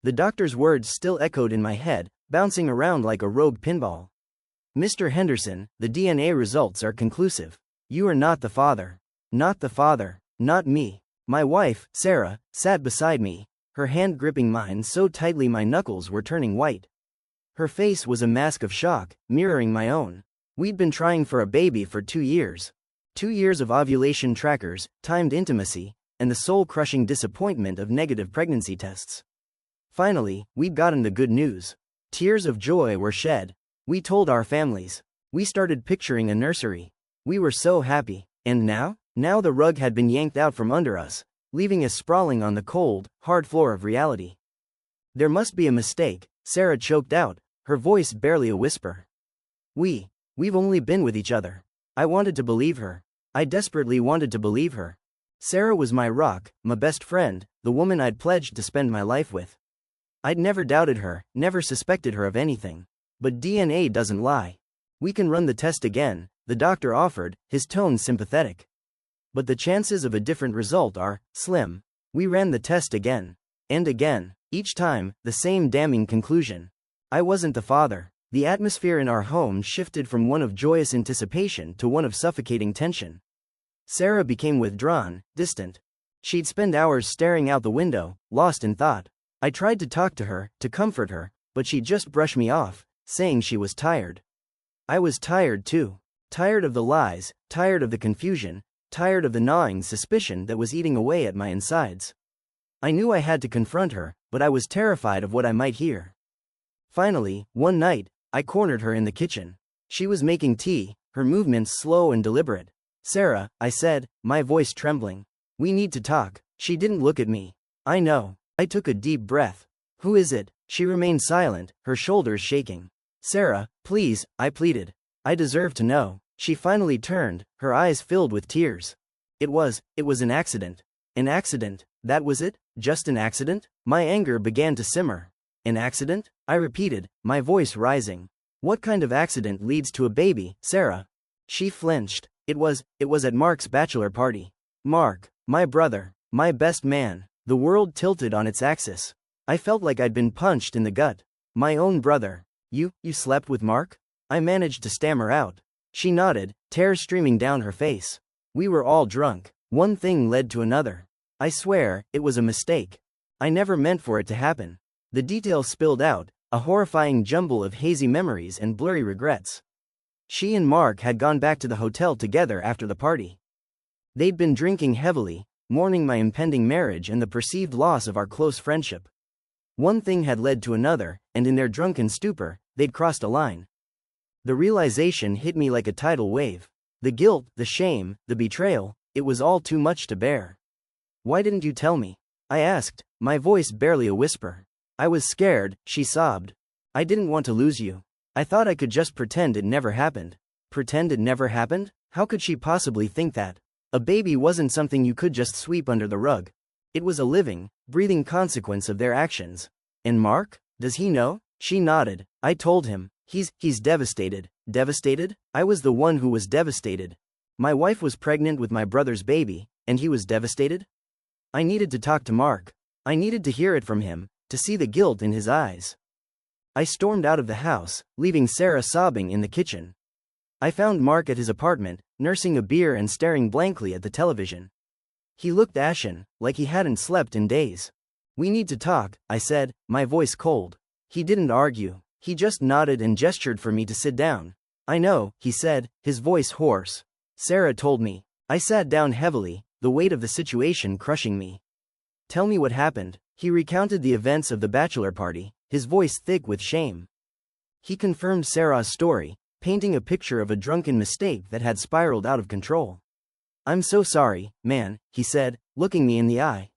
The doctor's words still echoed in my head, bouncing around like a rogue pinball. Mr. Henderson, the DNA results are conclusive. You are not the father. Not the father. Not me. My wife, Sarah, sat beside me, her hand gripping mine so tightly my knuckles were turning white. Her face was a mask of shock, mirroring my own. We'd been trying for a baby for 2 years. 2 years of ovulation trackers, timed intimacy, and the soul-crushing disappointment of negative pregnancy tests. Finally, we'd gotten the good news. Tears of joy were shed. We told our families. We started picturing a nursery. We were so happy. And now? Now the rug had been yanked out from under us, leaving us sprawling on the cold, hard floor of reality. There must be a mistake, Sarah choked out, her voice barely a whisper. We've only been with each other. I wanted to believe her. I desperately wanted to believe her. Sarah was my rock, my best friend, the woman I'd pledged to spend my life with. I'd never doubted her, never suspected her of anything. But DNA doesn't lie. We can run the test again, the doctor offered, his tone sympathetic. But the chances of a different result are slim. We ran the test again. And again. Each time, the same damning conclusion. I wasn't the father. The atmosphere in our home shifted from one of joyous anticipation to one of suffocating tension. Sarah became withdrawn, distant. She'd spend hours staring out the window, lost in thought. I tried to talk to her, to comfort her, but she'd just brush me off, saying she was tired. I was tired too. Tired of the lies, tired of the confusion, tired of the gnawing suspicion that was eating away at my insides. I knew I had to confront her, but I was terrified of what I might hear. Finally, one night, I cornered her in the kitchen. She was making tea, her movements slow and deliberate. Sarah, I said, my voice trembling. We need to talk. She didn't look at me. I know. I took a deep breath. Who is it? She remained silent, her shoulders shaking. Sarah, please, I pleaded. I deserve to know. She finally turned, her eyes filled with tears. It was an accident. An accident, that was it? Just an accident? My anger began to simmer. An accident? I repeated, my voice rising. What kind of accident leads to a baby, Sarah? She flinched. It was at Mark's bachelor party. Mark, my brother, my best man. The world tilted on its axis. I felt like I'd been punched in the gut. My own brother. You slept with Mark? I managed to stammer out. She nodded, tears streaming down her face. We were all drunk. One thing led to another. I swear, it was a mistake. I never meant for it to happen. The details spilled out, a horrifying jumble of hazy memories and blurry regrets. She and Mark had gone back to the hotel together after the party. They'd been drinking heavily, mourning my impending marriage and the perceived loss of our close friendship. One thing had led to another, and in their drunken stupor, they'd crossed a line. The realization hit me like a tidal wave. The guilt, the shame, the betrayal, it was all too much to bear. Why didn't you tell me? I asked, my voice barely a whisper. I was scared, she sobbed. I didn't want to lose you. I thought I could just pretend it never happened. Pretend it never happened? How could she possibly think that? A baby wasn't something you could just sweep under the rug. It was a living, breathing consequence of their actions. And Mark? Does he know? She nodded. I told him. He's devastated. Devastated? I was the one who was devastated. My wife was pregnant with my brother's baby, and he was devastated? I needed to talk to Mark. I needed to hear it from him, to see the guilt in his eyes. I stormed out of the house, leaving Sarah sobbing in the kitchen. I found Mark at his apartment, nursing a beer and staring blankly at the television. He looked ashen, like he hadn't slept in days. We need to talk, I said, my voice cold. He didn't argue. He just nodded and gestured for me to sit down. I know, he said, his voice hoarse. Sarah told me. I sat down heavily, the weight of the situation crushing me. Tell me what happened. He recounted the events of the bachelor party, his voice thick with shame. He confirmed Sarah's story, painting a picture of a drunken mistake that had spiraled out of control. I'm so sorry, man, he said, looking me in the eye.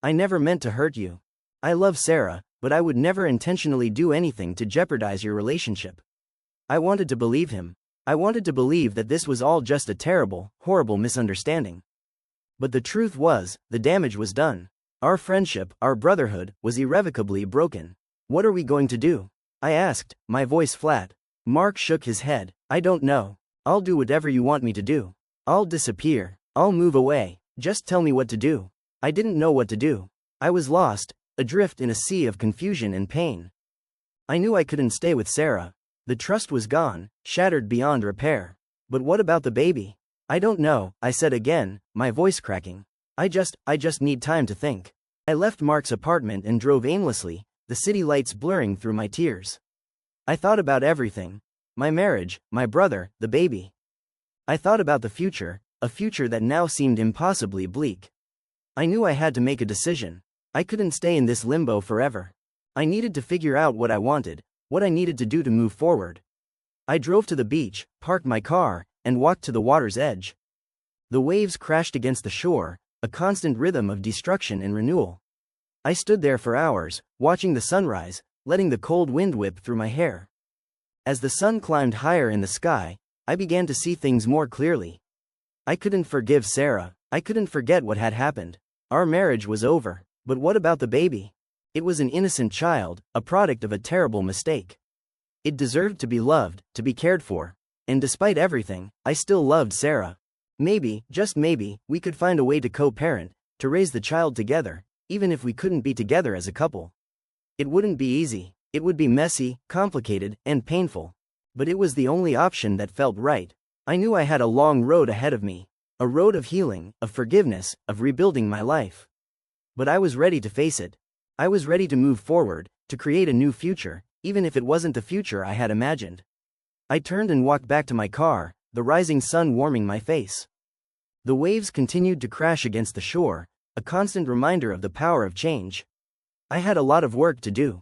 I never meant to hurt you. I love Sarah, but I would never intentionally do anything to jeopardize your relationship. I wanted to believe him. I wanted to believe that this was all just a terrible, horrible misunderstanding. But the truth was, the damage was done. Our friendship, our brotherhood, was irrevocably broken. What are we going to do? I asked, my voice flat. Mark shook his head. I don't know. I'll do whatever you want me to do. I'll disappear. I'll move away. Just tell me what to do. I didn't know what to do. I was lost, adrift in a sea of confusion and pain. I knew I couldn't stay with Sarah. The trust was gone, shattered beyond repair. But what about the baby? I don't know, I said again, my voice cracking. I just need time to think. I left Mark's apartment and drove aimlessly, the city lights blurring through my tears. I thought about everything. My marriage, my brother, the baby. I thought about the future, a future that now seemed impossibly bleak. I knew I had to make a decision. I couldn't stay in this limbo forever. I needed to figure out what I wanted, what I needed to do to move forward. I drove to the beach, parked my car, and walked to the water's edge. The waves crashed against the shore, a constant rhythm of destruction and renewal. I stood there for hours, watching the sunrise, letting the cold wind whip through my hair. As the sun climbed higher in the sky, I began to see things more clearly. I couldn't forgive Sarah. I couldn't forget what had happened. Our marriage was over. But what about the baby? It was an innocent child, a product of a terrible mistake. It deserved to be loved, to be cared for. And despite everything, I still loved Sarah. Maybe, just maybe, we could find a way to co-parent, to raise the child together, even if we couldn't be together as a couple. It wouldn't be easy. It would be messy, complicated, and painful. But it was the only option that felt right. I knew I had a long road ahead of me. A road of healing, of forgiveness, of rebuilding my life. But I was ready to face it. I was ready to move forward, to create a new future, even if it wasn't the future I had imagined. I turned and walked back to my car, the rising sun warming my face. The waves continued to crash against the shore, a constant reminder of the power of change. I had a lot of work to do.